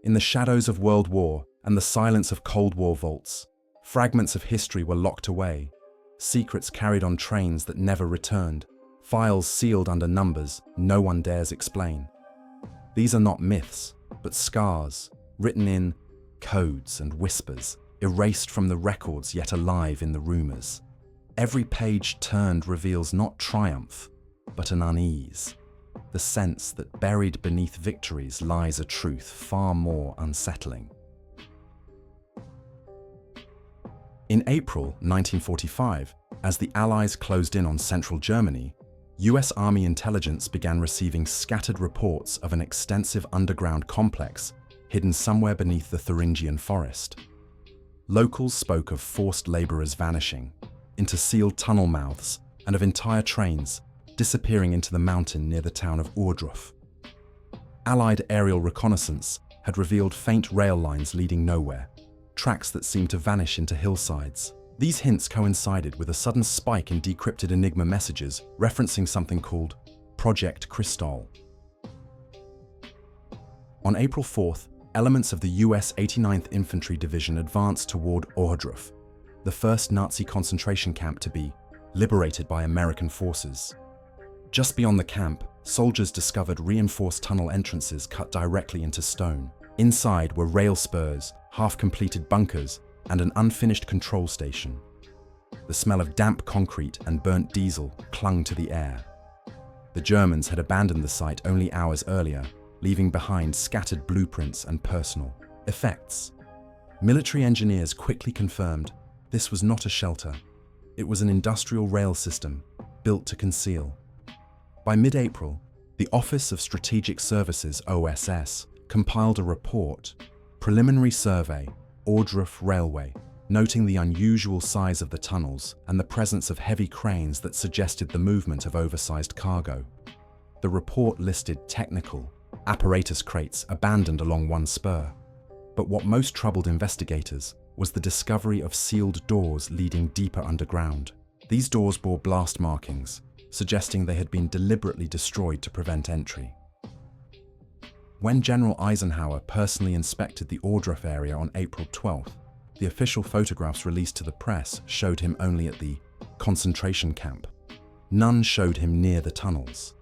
In the shadows of World War and the silence of Cold War vaults, fragments of history were locked away, secrets carried on trains that never returned, files sealed under numbers no one dares explain. These are not myths, but scars, written in codes and whispers, erased from the records yet alive in the rumors. Every page turned reveals not triumph, but an unease, the sense that buried beneath victories lies a truth far more unsettling. In April 1945, as the Allies closed in on central Germany, US Army intelligence began receiving scattered reports of an extensive underground complex hidden somewhere beneath the Thuringian forest. Locals spoke of forced laborers vanishing into sealed tunnel mouths and of entire trains disappearing into the mountain near the town of Ohrdruf. Allied aerial reconnaissance had revealed faint rail lines leading nowhere, tracks that seemed to vanish into hillsides. These hints coincided with a sudden spike in decrypted Enigma messages referencing something called Project Kristall. On April 4th, elements of the US 89th Infantry Division advanced toward Ohrdruf, the first Nazi concentration camp to be liberated by American forces. Just beyond the camp, soldiers discovered reinforced tunnel entrances cut directly into stone. Inside were rail spurs, half-completed bunkers, and an unfinished control station. The smell of damp concrete and burnt diesel clung to the air. The Germans had abandoned the site only hours earlier, leaving behind scattered blueprints and personal effects. Military engineers quickly confirmed this was not a shelter. It was an industrial rail system built to conceal. By mid-April, the Office of Strategic Services (OSS) compiled a report, Preliminary Survey, Ohrdruf Railway, noting the unusual size of the tunnels and the presence of heavy cranes that suggested the movement of oversized cargo. The report listed technical, apparatus crates abandoned along one spur. But what most troubled investigators was the discovery of sealed doors leading deeper underground. These doors bore blast markings, suggesting they had been deliberately destroyed to prevent entry. When General Eisenhower personally inspected the Ohrdruf area on April 12th, the official photographs released to the press showed him only at the concentration camp. None showed him near the tunnels.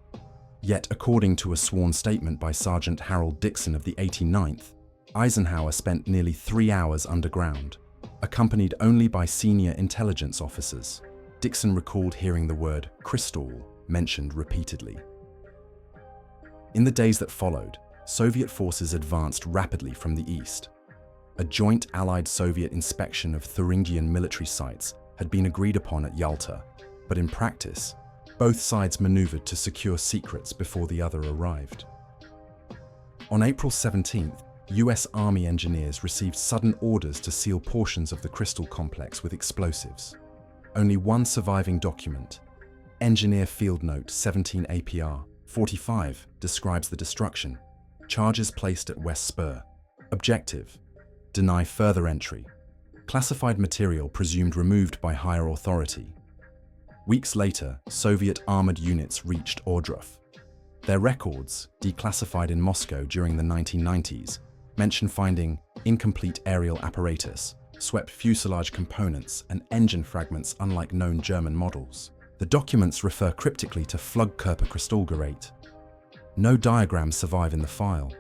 Yet, according to a sworn statement by Sergeant Harold Dixon of the 89th, Eisenhower spent nearly 3 hours underground, accompanied only by senior intelligence officers. Dixon recalled hearing the word Kristall mentioned repeatedly. In the days that followed, Soviet forces advanced rapidly from the east. A joint Allied-Soviet inspection of Thuringian military sites had been agreed upon at Yalta, but in practice, both sides maneuvered to secure secrets before the other arrived. On April 17th, US Army engineers received sudden orders to seal portions of the Kristall complex with explosives. Only one surviving document, Engineer Field Note 17 APR 45, describes the destruction. Charges placed at West Spur. Objective: deny further entry. Classified material presumed removed by higher authority. Weeks later, Soviet armored units reached Ohrdruf. Their records, declassified in Moscow during the 1990s, mention finding incomplete aerial apparatus, swept fuselage components, and engine fragments unlike known German models. The documents refer cryptically to Flugkörperkristallgerät. No diagrams survive in the file.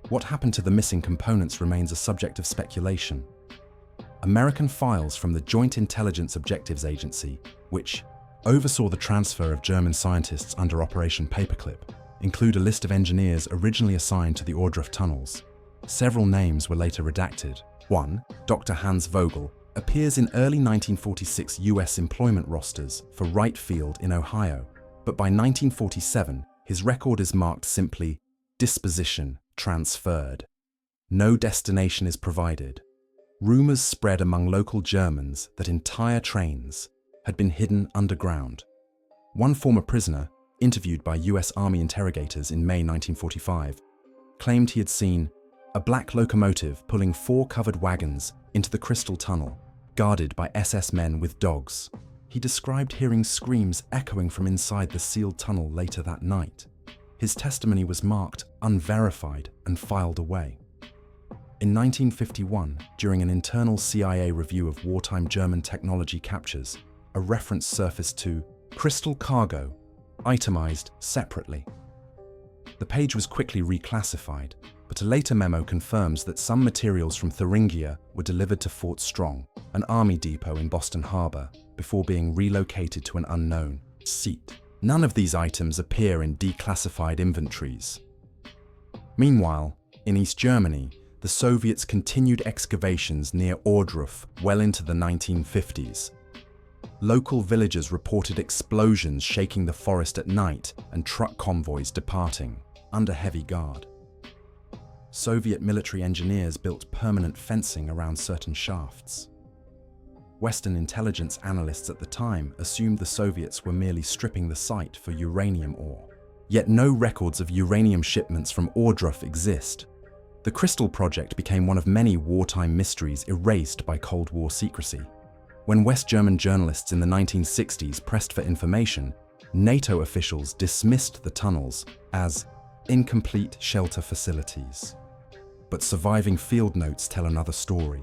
What happened to the missing components remains a subject of speculation. American files from the Joint Intelligence Objectives Agency, which oversaw the transfer of German scientists under Operation Paperclip, include a list of engineers originally assigned to the Ohrdruf tunnels. Several names were later redacted. One, Dr. Hans Vogel, appears in early 1946 US employment rosters for Wright Field in Ohio, but by 1947, his record is marked simply disposition transferred. No destination is provided. Rumors spread among local Germans that entire trains had been hidden underground. One former prisoner, interviewed by US Army interrogators in May 1945, claimed he had seen a black locomotive pulling 4 covered wagons into the Kristall Tunnel, guarded by SS men with dogs. He described hearing screams echoing from inside the sealed tunnel later that night. His testimony was marked unverified and filed away. In 1951, during an internal CIA review of wartime German technology captures, a reference surfaced to Kristall cargo, itemized separately. The page was quickly reclassified, but a later memo confirms that some materials from Thuringia were delivered to Fort Strong, an army depot in Boston Harbor, before being relocated to an unknown seat. None of these items appear in declassified inventories. Meanwhile, in East Germany, the Soviets continued excavations near Ohrdruf well into the 1950s. Local villagers reported explosions shaking the forest at night and truck convoys departing under heavy guard. Soviet military engineers built permanent fencing around certain shafts. Western intelligence analysts at the time assumed the Soviets were merely stripping the site for uranium ore. Yet no records of uranium shipments from Ohrdruf exist. The Kristall project became one of many wartime mysteries erased by Cold War secrecy. When West German journalists in the 1960s pressed for information, NATO officials dismissed the tunnels as incomplete shelter facilities. But surviving field notes tell another story.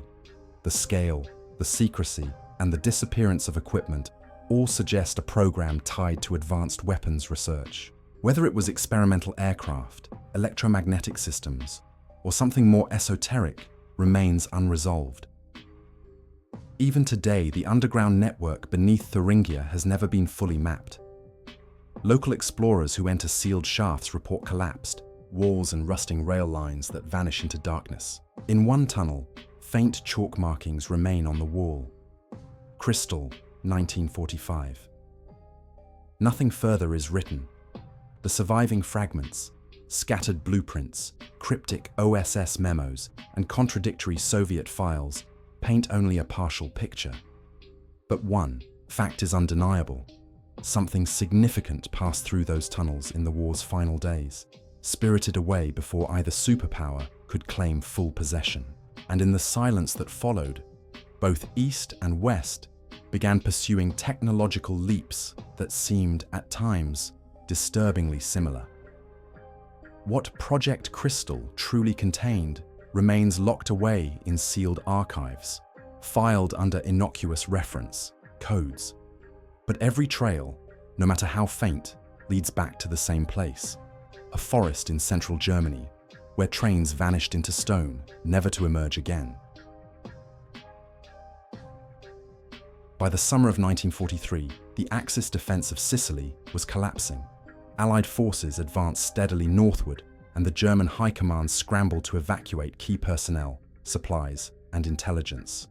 The scale, the secrecy, and the disappearance of equipment all suggest a program tied to advanced weapons research. Whether it was experimental aircraft, electromagnetic systems, or something more esoteric remains unresolved. Even today, the underground network beneath Thuringia has never been fully mapped. Local explorers who enter sealed shafts report collapsed walls and rusting rail lines that vanish into darkness. In one tunnel, faint chalk markings remain on the wall. Kristall, 1945. Nothing further is written. The surviving fragments, scattered blueprints, cryptic OSS memos, and contradictory Soviet files paint only a partial picture. But one fact is undeniable. Something significant passed through those tunnels in the war's final days, spirited away before either superpower could claim full possession. And in the silence that followed, both East and West began pursuing technological leaps that seemed, at times, disturbingly similar. What Project Kristall truly contained remains locked away in sealed archives, filed under innocuous reference codes. But every trail, no matter how faint, leads back to the same place, a forest in central Germany, where trains vanished into stone, never to emerge again. By the summer of 1943, the Axis defense of Sicily was collapsing. Allied forces advanced steadily northward, and the German High Command scrambled to evacuate key personnel, supplies, and intelligence.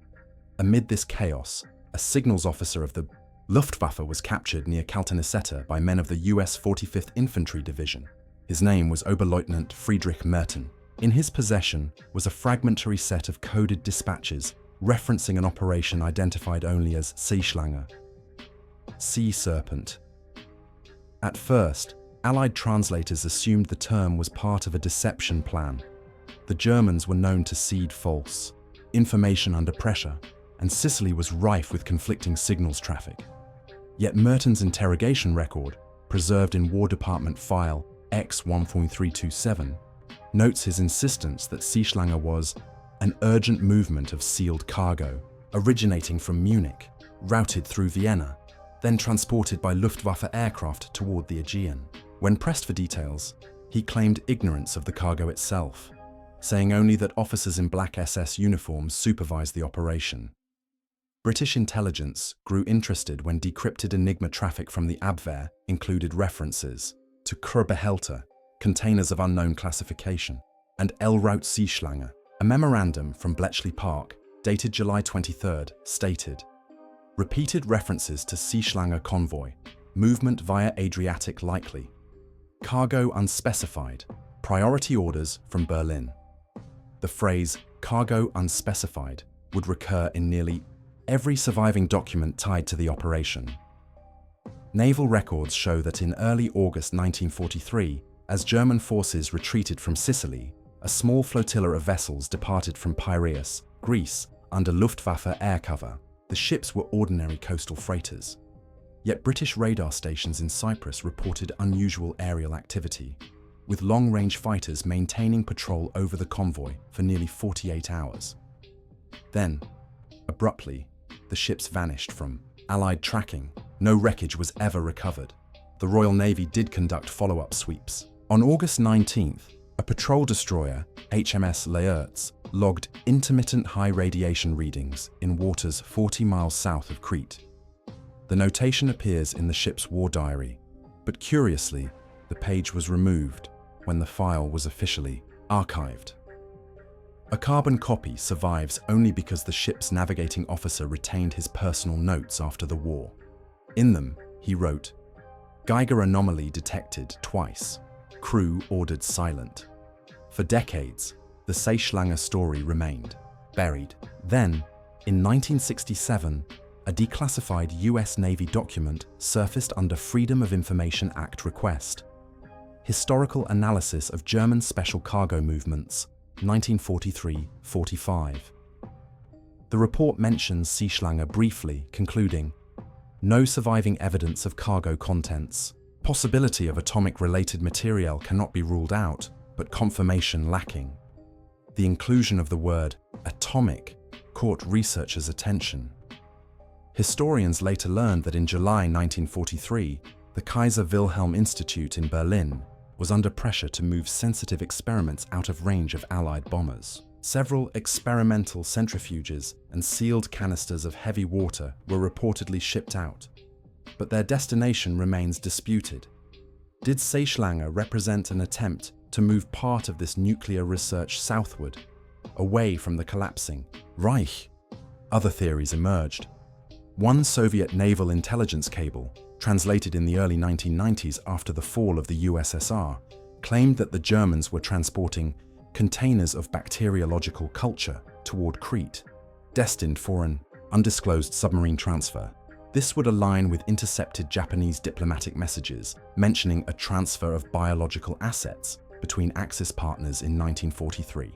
Amid this chaos, a signals officer of the Luftwaffe was captured near Caltanissetta by men of the US 45th Infantry Division. His name was Oberleutnant Friedrich Merten. In his possession was a fragmentary set of coded dispatches referencing an operation identified only as Seeschlange, Sea Serpent. At first, Allied translators assumed the term was part of a deception plan. The Germans were known to seed false information under pressure, and Sicily was rife with conflicting signals traffic. Yet Merten's interrogation record, preserved in War Department file X1.327, notes his insistence that Seeschlange was an urgent movement of sealed cargo, originating from Munich, routed through Vienna, then transported by Luftwaffe aircraft toward the Aegean. When pressed for details, he claimed ignorance of the cargo itself, saying only that officers in black SS uniforms supervised the operation. British intelligence grew interested when decrypted Enigma traffic from the Abwehr included references to Krurbehälter, containers of unknown classification, and L-Route Seeschlange. A memorandum from Bletchley Park, dated July 23rd, stated, "Repeated references to Seeschlange Convoy, movement via Adriatic likely. Cargo unspecified, priority orders from Berlin." The phrase "cargo unspecified" would recur in nearly every surviving document tied to the operation. Naval records show that in early August 1943, as German forces retreated from Sicily, a small flotilla of vessels departed from Piraeus, Greece, under Luftwaffe air cover. The ships were ordinary coastal freighters. Yet British radar stations in Cyprus reported unusual aerial activity. with long-range fighters maintaining patrol over the convoy for nearly 48 hours. Then, abruptly, the ships vanished from Allied tracking. No wreckage was ever recovered. The Royal Navy did conduct follow-up sweeps. On August 19th, a patrol destroyer, HMS Laertes, logged intermittent high radiation readings in waters 40 miles south of Crete. The notation appears in the ship's war diary, but curiously, the page was removed when the file was officially archived. A carbon copy survives only because the ship's navigating officer retained his personal notes after the war. In them, he wrote, "Geiger anomaly detected twice. Crew ordered silent." For decades, the Seeschlange story remained buried. Then, in 1967, a declassified US Navy document surfaced under Freedom of Information Act request. Historical Analysis of German Special Cargo Movements, 1943-45. The report mentions Seeschlange briefly, concluding, "No surviving evidence of cargo contents. Possibility of atomic-related material cannot be ruled out, but confirmation lacking." The inclusion of the word atomic caught researchers' attention. Historians later learned that in July 1943, the Kaiser Wilhelm Institute in Berlin was under pressure to move sensitive experiments out of range of Allied bombers. Several experimental centrifuges and sealed canisters of heavy water were reportedly shipped out, but their destination remains disputed. Did Seeschlange represent an attempt to move part of this nuclear research southward, away from the collapsing Reich? Other theories emerged. One Soviet naval intelligence cable, translated in the early 1990s after the fall of the USSR, claimed that the Germans were transporting containers of bacteriological culture toward Crete, destined for an undisclosed submarine transfer. This would align with intercepted Japanese diplomatic messages mentioning a transfer of biological assets between Axis partners in 1943.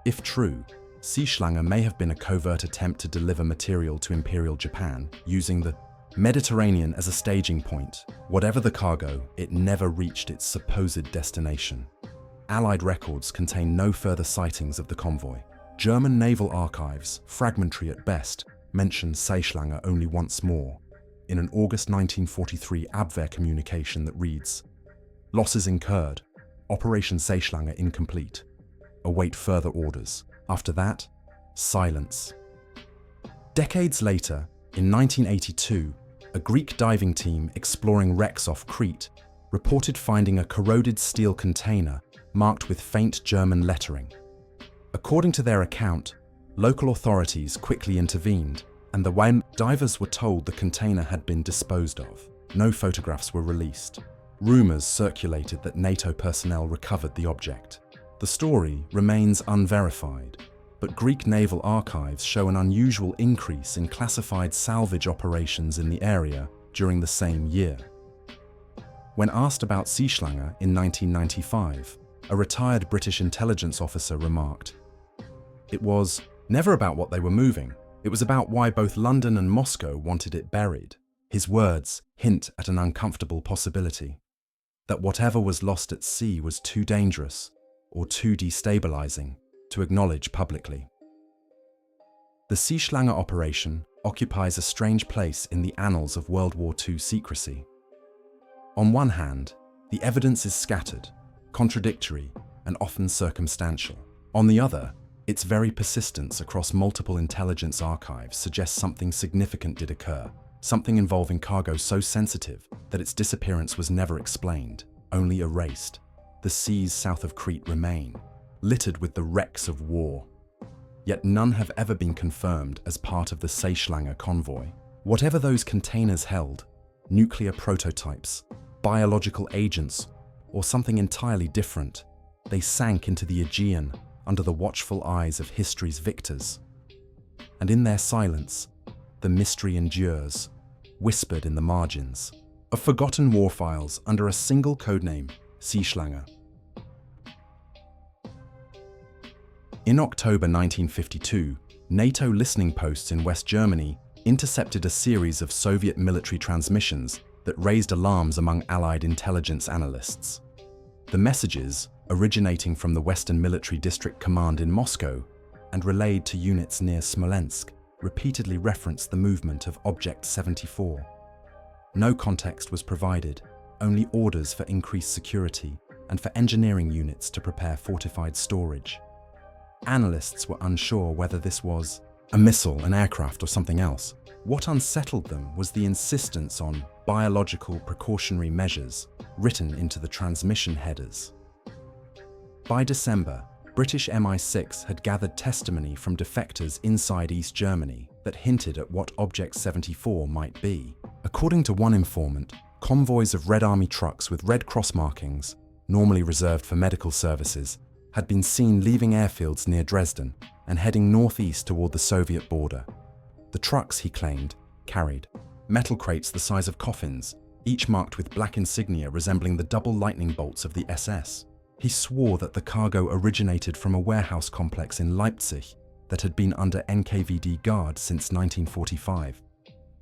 If true, Seeschlange may have been a covert attempt to deliver material to Imperial Japan using the Mediterranean as a staging point. Whatever the cargo, it never reached its supposed destination. Allied records contain no further sightings of the convoy. German naval archives, fragmentary at best, mention Seeschlange only once more, in an August 1943 Abwehr communication that reads, "Losses incurred. Operation Seeschlange incomplete. Await further orders." After that, silence. Decades later, in 1982, a Greek diving team exploring wrecks off Crete reported finding a corroded steel container marked with faint German lettering. According to their account, local authorities quickly intervened, and when divers were told the container had been disposed of, no photographs were released. Rumors circulated that NATO personnel recovered the object. The story remains unverified, but Greek naval archives show an unusual increase in classified salvage operations in the area during the same year. When asked about Seeschlange in 1995, a retired British intelligence officer remarked, "It was never about what they were moving. It was about why both London and Moscow wanted it buried." His words hint at an uncomfortable possibility, that whatever was lost at sea was too dangerous or too destabilizing to acknowledge publicly. The Seeschlange operation occupies a strange place in the annals of World War II secrecy. On one hand, the evidence is scattered, contradictory, and often circumstantial. On the other, its very persistence across multiple intelligence archives suggests something significant did occur, something involving cargo so sensitive that its disappearance was never explained, only erased. The seas south of Crete remain, littered with the wrecks of war. Yet none have ever been confirmed as part of the Seeschlange convoy. Whatever those containers held, nuclear prototypes, biological agents, or something entirely different, they sank into the Aegean under the watchful eyes of history's victors. And in their silence, the mystery endures, whispered in the margins, of forgotten war files under a single codename, Seeschlange. In October 1952, NATO listening posts in West Germany intercepted a series of Soviet military transmissions that raised alarms among Allied intelligence analysts. The messages, originating from the Western Military District Command in Moscow and relayed to units near Smolensk, repeatedly referenced the movement of Object 74. No context was provided, only orders for increased security and for engineering units to prepare fortified storage. Analysts were unsure whether this was a missile, an aircraft, or something else. What unsettled them was the insistence on biological precautionary measures written into the transmission headers. By December, British MI6 had gathered testimony from defectors inside East Germany that hinted at what Object 74 might be. According to one informant, convoys of Red Army trucks with Red Cross markings, normally reserved for medical services, had been seen leaving airfields near Dresden and heading northeast toward the Soviet border. The trucks, he claimed, carried metal crates the size of coffins, each marked with black insignia resembling the double lightning bolts of the SS. He swore that the cargo originated from a warehouse complex in Leipzig that had been under NKVD guard since 1945.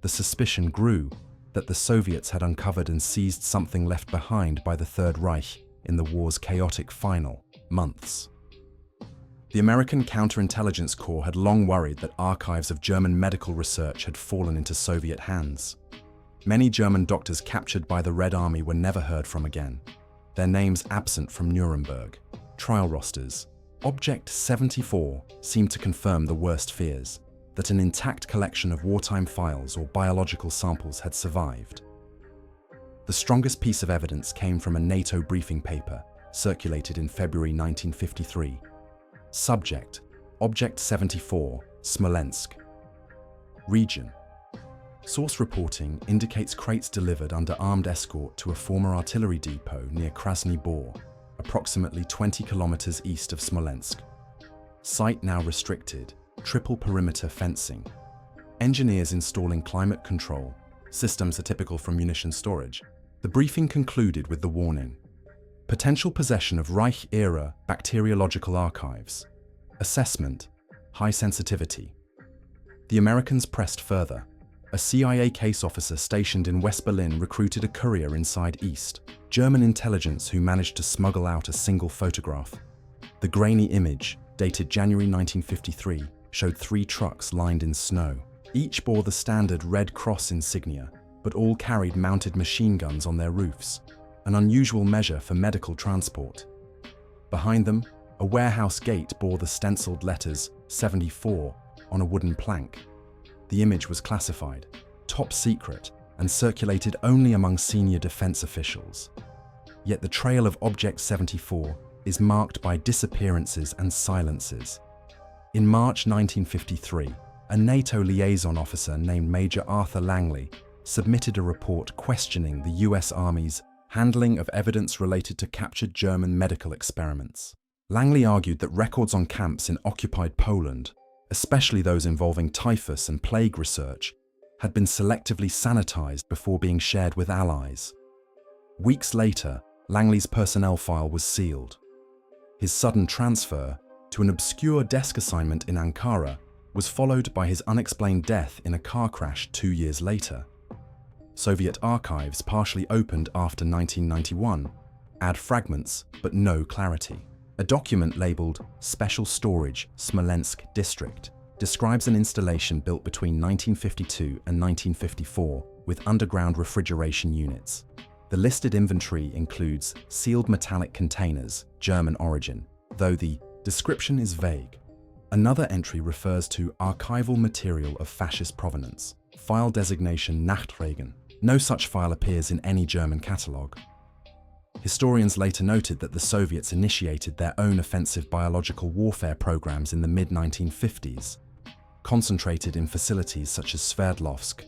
The suspicion grew that the Soviets had uncovered and seized something left behind by the Third Reich in the war's chaotic final months. The American Counterintelligence Corps had long worried that archives of German medical research had fallen into Soviet hands. Many German doctors captured by the Red Army were never heard from again, their names absent from Nuremberg trial rosters. Object 74 seemed to confirm the worst fears, that an intact collection of wartime files or biological samples had survived. The strongest piece of evidence came from a NATO briefing paper circulated in February 1953. Subject: Object 74, Smolensk. Region: source reporting indicates crates delivered under armed escort to a former artillery depot near Krasny Bor, approximately 20 kilometers east of Smolensk. Site now restricted, triple perimeter fencing. Engineers installing climate control. Systems are typical for munition storage. The briefing concluded with the warning: potential possession of Reich-era bacteriological archives. Assessment: high sensitivity. The Americans pressed further. A CIA case officer stationed in West Berlin recruited a courier inside East German intelligence who managed to smuggle out a single photograph. The grainy image, dated January 1953, showed 3 trucks lined in snow. Each bore the standard Red Cross insignia, but all carried mounted machine guns on their roofs, an unusual measure for medical transport. Behind them, a warehouse gate bore the stenciled letters 74 on a wooden plank. The image was classified, top secret, and circulated only among senior defense officials. Yet the trail of Object 74 is marked by disappearances and silences. In March 1953, a NATO liaison officer named Major Arthur Langley submitted a report questioning the US Army's handling of evidence related to captured German medical experiments. Langley argued that records on camps in occupied Poland, especially those involving typhus and plague research, had been selectively sanitized before being shared with allies. Weeks later, Langley's personnel file was sealed. His sudden transfer to an obscure desk assignment in Ankara was followed by his unexplained death in a car crash 2 years later. Soviet archives, partially opened after 1991, add fragments but no clarity. A document labeled Special Storage, Smolensk District describes an installation built between 1952 and 1954 with underground refrigeration units. The listed inventory includes sealed metallic containers, German origin, though the description is vague. Another entry refers to archival material of fascist provenance, file designation Nachtregen. No such file appears in any German catalogue. Historians later noted that the Soviets initiated their own offensive biological warfare programs in the mid-1950s, concentrated in facilities such as Sverdlovsk.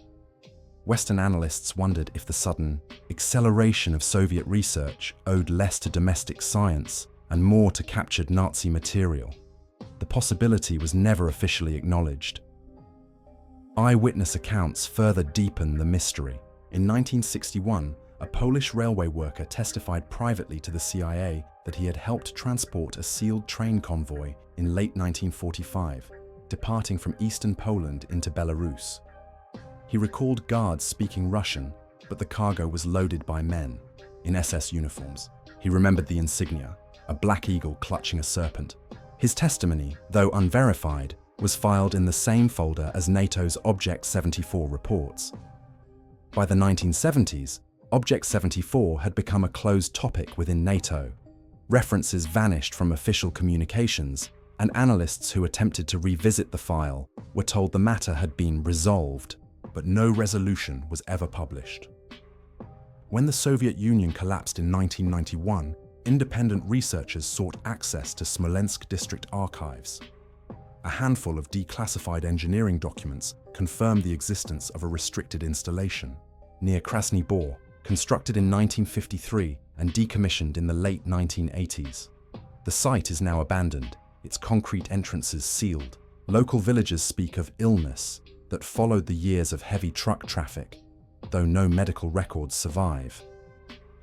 Western analysts wondered if the sudden acceleration of Soviet research owed less to domestic science and more to captured Nazi material. The possibility was never officially acknowledged. Eyewitness accounts further deepen the mystery. In 1961, a Polish railway worker testified privately to the CIA that he had helped transport a sealed train convoy in late 1945, departing from eastern Poland into Belarus. He recalled guards speaking Russian, but the cargo was loaded by men in SS uniforms. He remembered the insignia, a black eagle clutching a serpent. His testimony, though unverified, was filed in the same folder as NATO's Object 74 reports. By the 1970s, Object 74 had become a closed topic within NATO. References vanished from official communications, and analysts who attempted to revisit the file were told the matter had been resolved, but no resolution was ever published. When the Soviet Union collapsed in 1991, independent researchers sought access to Smolensk district archives. A handful of declassified engineering documents confirmed the existence of a restricted installation near Krasny Bor, constructed in 1953 and decommissioned in the late 1980s. The site is now abandoned, its concrete entrances sealed. Local villagers speak of illness that followed the years of heavy truck traffic, though no medical records survive.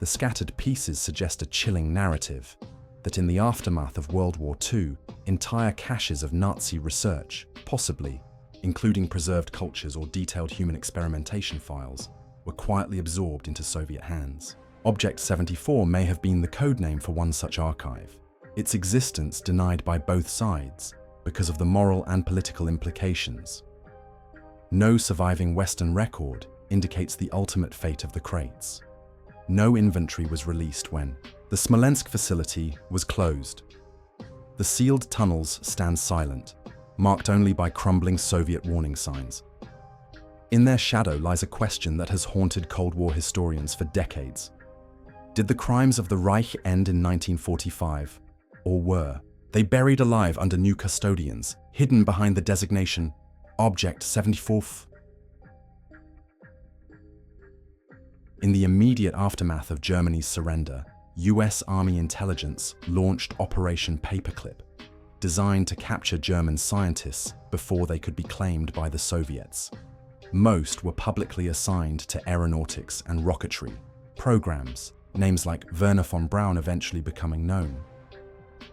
The scattered pieces suggest a chilling narrative that in the aftermath of World War II, entire caches of Nazi research, possibly including preserved cultures or detailed human experimentation files, were quietly absorbed into Soviet hands. Object 74 may have been the codename for one such archive, its existence denied by both sides because of the moral and political implications. No surviving Western record indicates the ultimate fate of the crates. No inventory was released when the Smolensk facility was closed. The sealed tunnels stand silent, marked only by crumbling Soviet warning signs. In their shadow lies a question that has haunted Cold War historians for decades. Did the crimes of the Reich end in 1945, or were they buried alive under new custodians, hidden behind the designation Object 74? In the immediate aftermath of Germany's surrender, US Army intelligence launched Operation Paperclip, designed to capture German scientists before they could be claimed by the Soviets. Most were publicly assigned to aeronautics and rocketry programs, names like Werner von Braun eventually becoming known.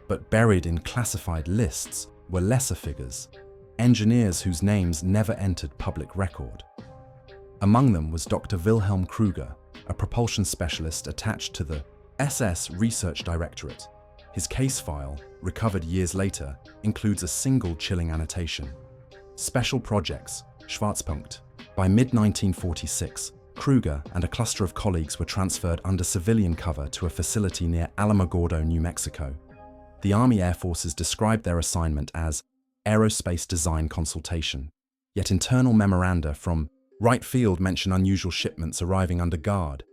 But buried in classified lists were lesser figures, engineers whose names never entered public record. Among them was Dr. Wilhelm Krüger, a propulsion specialist attached to the SS Research Directorate. His case file, recovered years later, includes a single chilling annotation: Special Projects, Schwarzpunkt. By mid-1946, Krüger and a cluster of colleagues were transferred under civilian cover to a facility near Alamogordo, New Mexico. The Army Air Forces described their assignment as aerospace design consultation, yet internal memoranda from Wright Field mention unusual shipments arriving under guard,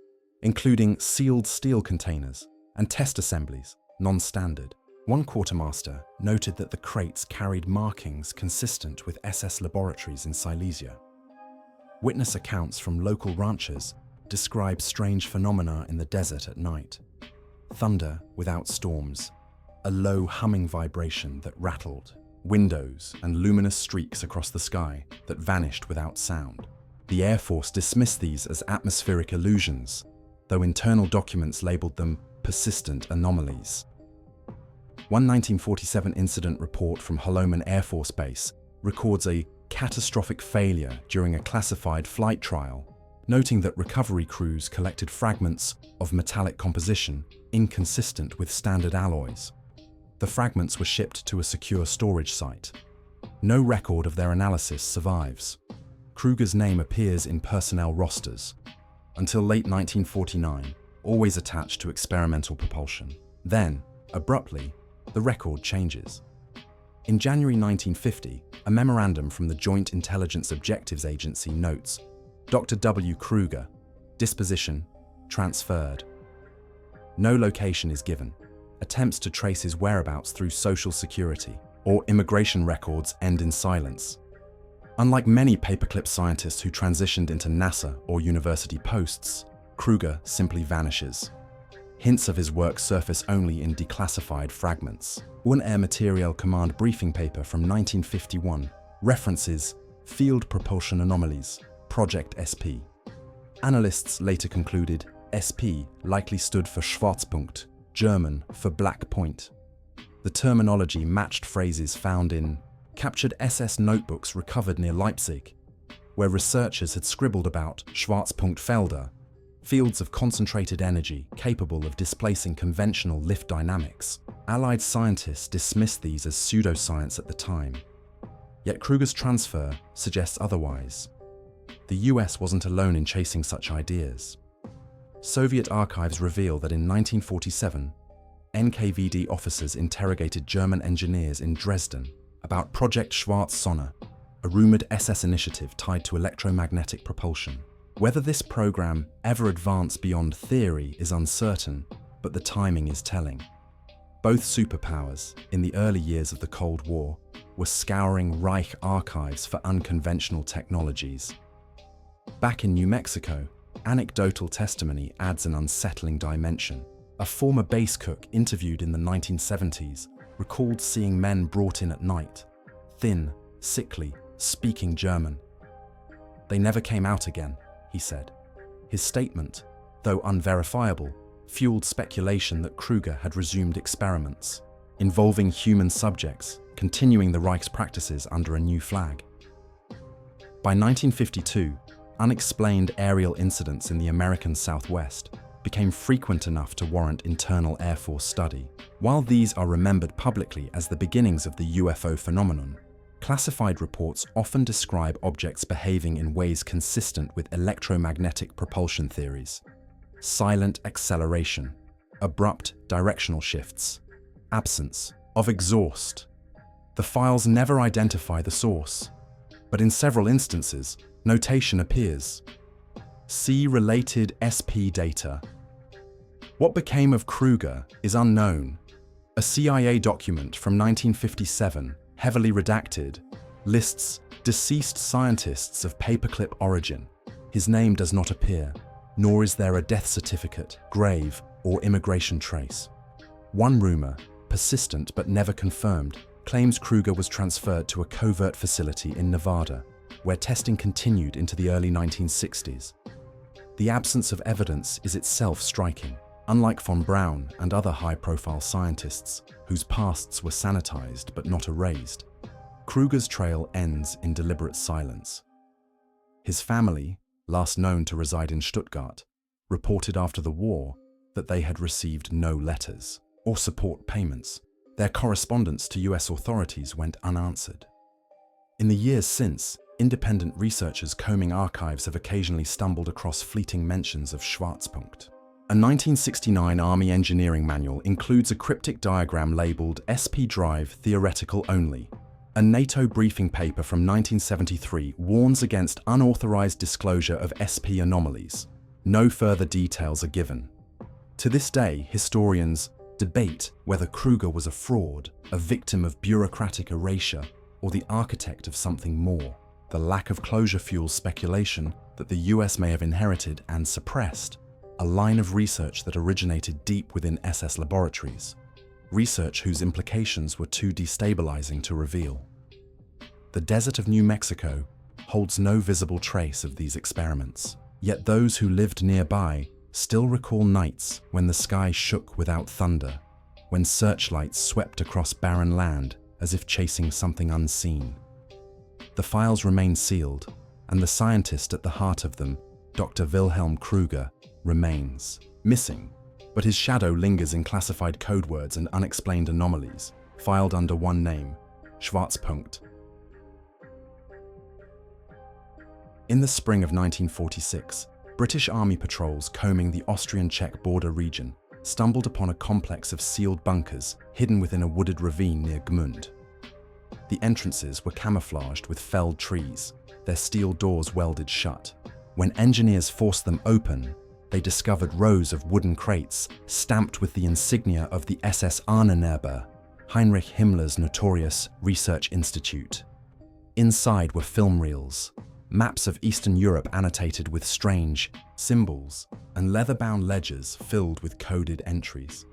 including sealed steel containers and test assemblies, non-standard. One quartermaster noted that the crates carried markings consistent with SS laboratories in Silesia. Witness accounts from local ranchers describe strange phenomena in the desert at night: thunder without storms, a low humming vibration that rattled, windows and luminous streaks across the sky that vanished without sound. The Air Force dismissed these as atmospheric illusions, though internal documents labeled them persistent anomalies. One 1947 incident report from Holloman Air Force Base records a catastrophic failure during a classified flight trial, noting that recovery crews collected fragments of metallic composition inconsistent with standard alloys. The fragments were shipped to a secure storage site. No record of their analysis survives. Krüger's name appears in personnel rosters, until late 1949, always attached to experimental propulsion. Then, abruptly, the record changes. In January 1950, a memorandum from the Joint Intelligence Objectives Agency notes Dr. W. Krüger, disposition, transferred. No location is given. Attempts to trace his whereabouts through Social Security or immigration records end in silence. Unlike many paperclip scientists who transitioned into NASA or university posts, Krüger simply vanishes. Hints of his work surface only in declassified fragments. One Air Materiel Command briefing paper from 1951 references Field Propulsion Anomalies, Project SP. Analysts later concluded SP likely stood for Schwarzpunkt, German for Black Point. The terminology matched phrases found in captured SS notebooks recovered near Leipzig, where researchers had scribbled about Schwarzpunkt Felder, fields of concentrated energy capable of displacing conventional lift dynamics. Allied scientists dismissed these as pseudoscience at the time. Yet Kruger's transfer suggests otherwise. The US wasn't alone in chasing such ideas. Soviet archives reveal that in 1947, NKVD officers interrogated German engineers in Dresden about Project Schwarzsonne, a rumored SS initiative tied to electromagnetic propulsion. Whether this program ever advanced beyond theory is uncertain, but the timing is telling. Both superpowers, in the early years of the Cold War, were scouring Reich archives for unconventional technologies. Back in New Mexico, anecdotal testimony adds an unsettling dimension. A former base cook interviewed in the 1970s recalled seeing men brought in at night, thin, sickly, speaking German. They never came out again, he said. His statement, though unverifiable, fueled speculation that Kruger had resumed experiments involving human subjects, continuing the Reich's practices under a new flag. By 1952, unexplained aerial incidents in the American Southwest became frequent enough to warrant internal Air Force study. While these are remembered publicly as the beginnings of the UFO phenomenon, classified reports often describe objects behaving in ways consistent with electromagnetic propulsion theories. Silent acceleration, abrupt directional shifts, absence of exhaust. The files never identify the source, but in several instances, notation appears. See related SP data. What became of Kruger is unknown. A CIA document from 1957, heavily redacted, lists deceased scientists of paperclip origin. His name does not appear, nor is there a death certificate, grave, or immigration trace. One rumor, persistent but never confirmed, claims Kruger was transferred to a covert facility in Nevada, where testing continued into the early 1960s. The absence of evidence is itself striking. Unlike von Braun and other high-profile scientists, whose pasts were sanitized but not erased, Kruger's trail ends in deliberate silence. His family, last known to reside in Stuttgart, reported after the war that they had received no letters or support payments. Their correspondence to US authorities went unanswered. In the years since, independent researchers combing archives have occasionally stumbled across fleeting mentions of Schwarzpunkt. A 1969 Army engineering manual includes a cryptic diagram labeled SP Drive Theoretical Only. A NATO briefing paper from 1973 warns against unauthorized disclosure of SP anomalies. No further details are given. To this day, historians debate whether Kruger was a fraud, a victim of bureaucratic erasure, or the architect of something more. The lack of closure fuels speculation that the US may have inherited and suppressed a line of research that originated deep within SS laboratories, research whose implications were too destabilizing to reveal. The desert of New Mexico holds no visible trace of these experiments, yet those who lived nearby still recall nights when the sky shook without thunder, when searchlights swept across barren land as if chasing something unseen. The files remain sealed, and the scientist at the heart of them, Dr. Wilhelm Kruger, remains missing, but his shadow lingers in classified code words and unexplained anomalies, filed under one name, Schwarzpunkt. In the spring of 1946, British Army patrols combing the Austrian-Czech border region stumbled upon a complex of sealed bunkers hidden within a wooded ravine near Gmund. The entrances were camouflaged with felled trees, their steel doors welded shut. When engineers forced them open, they discovered rows of wooden crates stamped with the insignia of the SS Ahnenerbe, Heinrich Himmler's notorious research institute. Inside were film reels, maps of Eastern Europe annotated with strange symbols, and leather-bound ledgers filled with coded entries.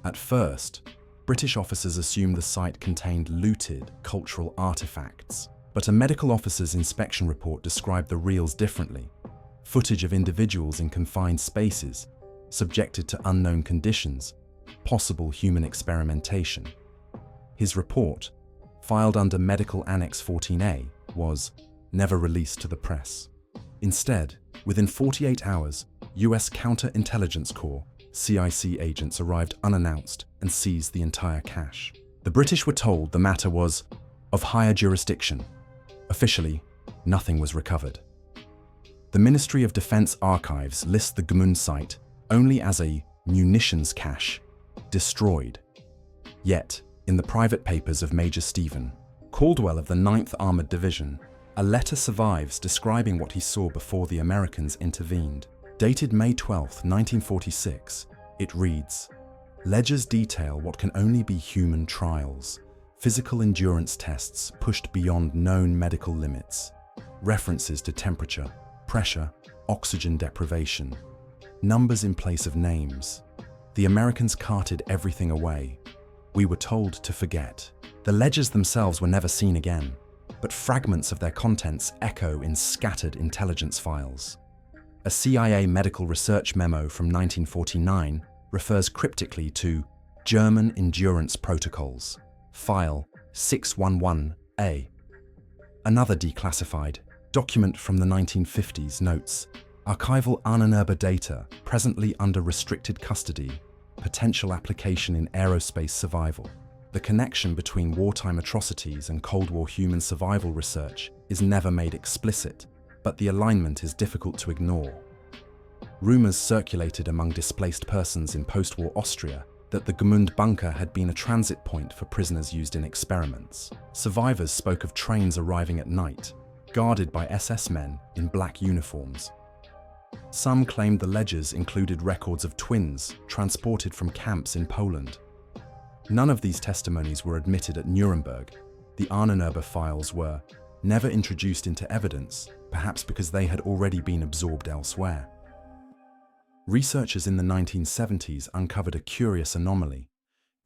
At first, British officers assumed the site contained looted cultural artifacts, but a medical officer's inspection report described the reels differently. Footage of individuals in confined spaces, subjected to unknown conditions, possible human experimentation. His report, filed under Medical Annex 14A, was never released to the press. Instead, within 48 hours, US Counterintelligence Corps (CIC) agents arrived unannounced and seized the entire cache. The British were told the matter was of higher jurisdiction. Officially, nothing was recovered. The Ministry of Defense archives list the Gmund site only as a munitions cache, destroyed. Yet, in the private papers of Major Stephen Caldwell of the 9th Armored Division, a letter survives describing what he saw before the Americans intervened. Dated May 12, 1946, it reads, "Ledgers detail what can only be human trials, physical endurance tests pushed beyond known medical limits, references to temperature, pressure, oxygen deprivation, numbers in place of names. The Americans carted everything away. We were told to forget." The ledgers themselves were never seen again, but fragments of their contents echo in scattered intelligence files. A CIA medical research memo from 1949 refers cryptically to German Endurance Protocols, File 611A. Another declassified document from the 1950s notes, archival Ahnenerbe data presently under restricted custody, potential application in aerospace survival. The connection between wartime atrocities and Cold War human survival research is never made explicit, but the alignment is difficult to ignore. Rumors circulated among displaced persons in post-war Austria that the Gmund bunker had been a transit point for prisoners used in experiments. Survivors spoke of trains arriving at night, guarded by SS men in black uniforms. Some claimed the ledgers included records of twins transported from camps in Poland. None of these testimonies were admitted at Nuremberg. The Ahnenerbe files were never introduced into evidence, perhaps because they had already been absorbed elsewhere. Researchers in the 1970s uncovered a curious anomaly.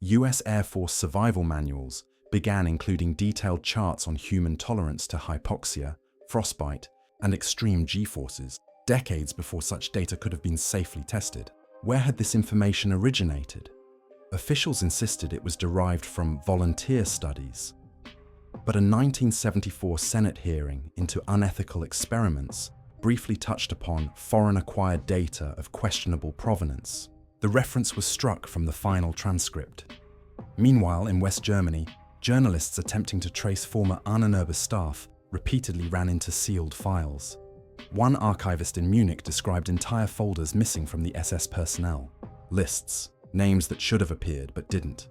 US Air Force survival manuals began including detailed charts on human tolerance to hypoxia, frostbite, and extreme G-forces, decades before such data could have been safely tested. Where had this information originated? Officials insisted it was derived from volunteer studies. But a 1974 Senate hearing into unethical experiments briefly touched upon foreign-acquired data of questionable provenance. The reference was struck from the final transcript. Meanwhile, in West Germany, journalists attempting to trace former Ahnenerbe staff repeatedly ran into sealed files. One archivist in Munich described entire folders missing from the SS personnel. Lists, names that should have appeared but didn't.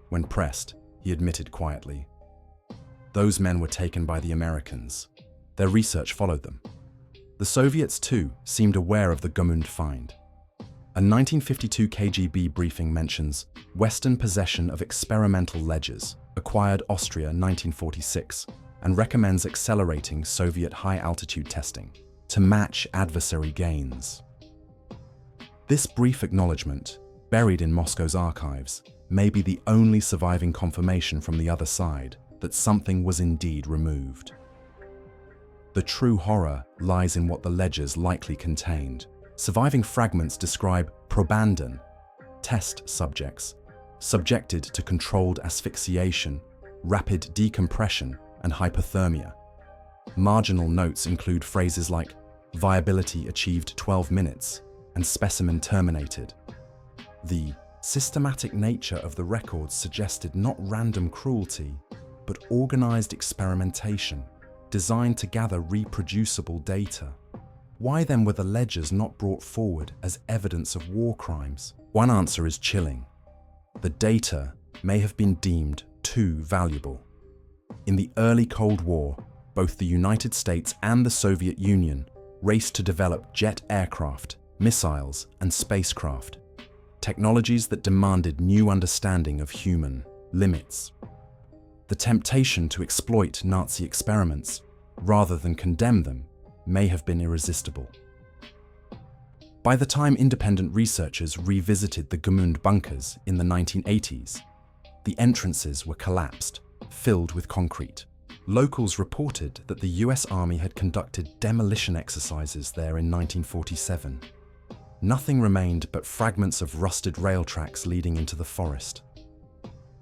When pressed, he admitted quietly, "Those men were taken by the Americans. Their research followed them." The Soviets, too, seemed aware of the Gmund find. A 1952 KGB briefing mentions Western possession of experimental ledgers, acquired Austria 1946, and recommends accelerating Soviet high-altitude testing to match adversary gains. This brief acknowledgement, buried in Moscow's archives, may be the only surviving confirmation from the other side that something was indeed removed. The true horror lies in what the ledgers likely contained. Surviving fragments describe probanden, test subjects, subjected to controlled asphyxiation, rapid decompression, and hypothermia. Marginal notes include phrases like viability achieved 12 minutes and specimen terminated. The systematic nature of the records suggested not random cruelty, but organized experimentation, designed to gather reproducible data. Why then were the ledgers not brought forward as evidence of war crimes? One answer is chilling. The data may have been deemed too valuable. In the early Cold War, both the United States and the Soviet Union raced to develop jet aircraft, missiles, and spacecraft, technologies that demanded new understanding of human limits. The temptation to exploit Nazi experiments, rather than condemn them, may have been irresistible. By the time independent researchers revisited the Gmund bunkers in the 1980s, the entrances were collapsed, filled with concrete. Locals reported that the US Army had conducted demolition exercises there in 1947. Nothing remained but fragments of rusted rail tracks leading into the forest.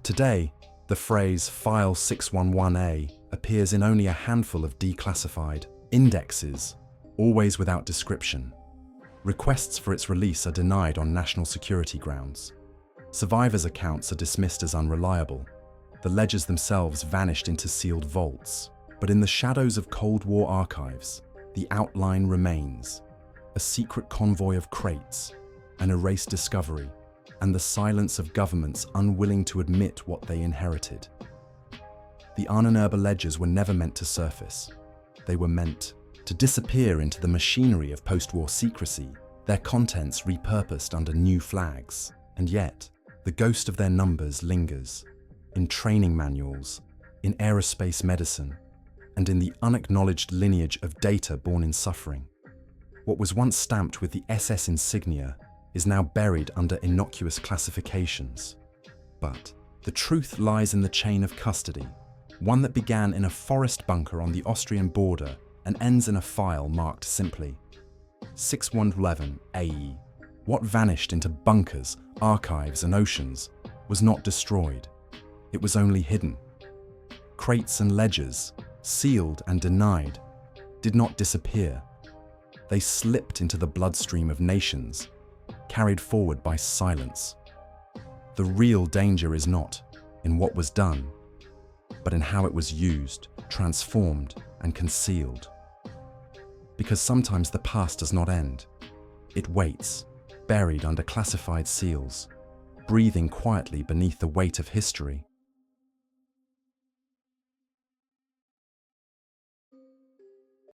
Today, the phrase File 611A appears in only a handful of declassified indexes, always without description. Requests for its release are denied on national security grounds. Survivors' accounts are dismissed as unreliable. The ledgers themselves vanished into sealed vaults. But in the shadows of Cold War archives, the outline remains: a secret convoy of crates, an erased discovery, and the silence of governments unwilling to admit what they inherited. The Ahnenerbe Ledgers were never meant to surface. They were meant to disappear into the machinery of post-war secrecy, their contents repurposed under new flags. And yet, the ghost of their numbers lingers in training manuals, in aerospace medicine, and in the unacknowledged lineage of data born in suffering. What was once stamped with the SS insignia is now buried under innocuous classifications. But the truth lies in the chain of custody, one that began in a forest bunker on the Austrian border and ends in a file marked simply 6111 AE. What vanished into bunkers, archives, and oceans was not destroyed. It was only hidden. Crates and ledgers, sealed and denied, did not disappear. They slipped into the bloodstream of nations, carried forward by silence. The real danger is not in what was done, but in how it was used, transformed, and concealed. Because sometimes the past does not end. It waits, buried under classified seals, breathing quietly beneath the weight of history.